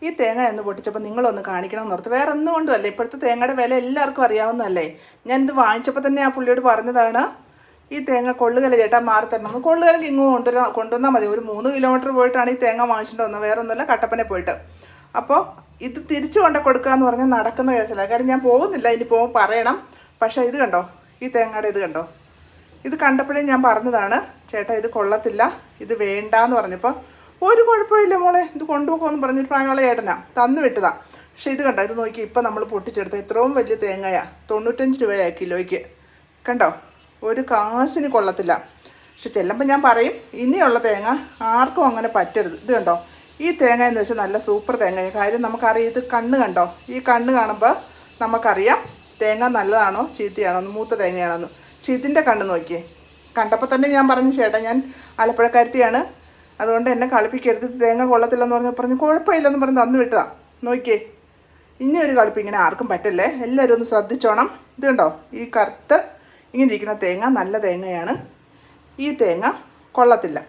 ഈ തേങ്ങ എന്ന് പൊട്ടിച്ചപ്പോൾ നിങ്ങളൊന്ന് കാണിക്കണം എന്ന് ഓർത്ത്. വേറെ ഒന്നും കൊണ്ടുമല്ല, ഇപ്പോഴത്തെ തേങ്ങയുടെ വില എല്ലാവർക്കും അറിയാവുന്നതല്ലേ. ഞാനിത് വാങ്ങിച്ചപ്പോൾ തന്നെ ആ പുള്ളിയോട് പറഞ്ഞതാണ്, ഈ തേങ്ങ കൊള്ളുകല ചേട്ടാ മാറി തരണമെന്ന്. കൊള്ളുകലക്ക് ഇങ്ങ് കൊണ്ടുവന്നാൽ മതി. ഒരു 3 കിലോമീറ്റർ പോയിട്ടാണ് ഈ തേങ്ങ വാങ്ങിച്ചിട്ട് വന്നത്, വേറെ ഒന്നുമല്ല, കട്ടപ്പന പോയിട്ട്. അപ്പോൾ ഇത് തിരിച്ചു കൊണ്ട് കൊടുക്കുക എന്ന് പറഞ്ഞാൽ നടക്കുന്ന കേസല്ല. കാര്യം ഞാൻ പോകുന്നില്ല, ഇനി പോകുമ്പോൾ പറയണം. പക്ഷേ ഇത് കണ്ടോ, ഈ തേങ്ങയുടെ ഇത് കണ്ടോ, ഇത് കണ്ടപ്പോഴേ ഞാൻ പറഞ്ഞതാണ്, ചേട്ടാ ഇത് കൊള്ളത്തില്ല, ഇത് വേണ്ടാന്ന് പറഞ്ഞപ്പോൾ ഒരു കുഴപ്പമില്ല മോളെ, ഇത് കൊണ്ടുപോകുമെന്ന് പറഞ്ഞൊരു പ്രായമുള്ള ചേട്ടനാ തന്നു വിട്ടതാണ്. പക്ഷേ ഇത് കണ്ടോ, ഇത് നോക്കി, ഇപ്പം നമ്മൾ പൊട്ടിച്ചെടുത്ത ഇത്രയും വലിയ തേങ്ങയാണ്, 95 രൂപയാണ് കിലോയ്ക്ക്. കണ്ടോ, ഒരു കാശിന് കൊള്ളത്തില്ല. പക്ഷെ ചെല്ലുമ്പോൾ ഞാൻ പറയും, ഇനിയുള്ള തേങ്ങ ആർക്കും അങ്ങനെ പറ്റരുത്. ഇത് കണ്ടോ, ഈ തേങ്ങ എന്ന് വെച്ചാൽ നല്ല സൂപ്പർ തേങ്ങയാണ്. കാര്യം നമുക്കറിയാം, ഇത് കണ്ണ് കണ്ടോ, ഈ കണ്ണ് കാണുമ്പോൾ നമുക്കറിയാം തേങ്ങ നല്ലതാണോ ചീത്തയാണോ, മൂത്ത തേങ്ങയാണോന്ന്. പക്ഷെ ഇതിൻ്റെ കണ്ണ് നോക്കിയേ, കണ്ടപ്പോൾ തന്നെ ഞാൻ പറഞ്ഞു, ചേട്ടാ ഞാൻ ആലപ്പുഴക്കാരത്തിയാണ്, അതുകൊണ്ട് എന്നെ കളിപ്പിക്കരുത്, തേങ്ങ കൊള്ളത്തില്ലെന്ന് പറഞ്ഞു കുഴപ്പമില്ലെന്ന് പറഞ്ഞ് തന്നു വിട്ടതാണ്. നോക്കിയേ, ഇനി ഒരു കളിപ്പ് ഇങ്ങനെ ആർക്കും പറ്റില്ലേ, എല്ലാവരും ഒന്ന് ശ്രദ്ധിച്ചോണം. ഇത് കണ്ടോ, ഈ കറുത്ത് ഇങ്ങനെ ഇരിക്കുന്ന തേങ്ങ നല്ല തേങ്ങയാണ്, ഈ തേങ്ങ കൊള്ളത്തില്ല.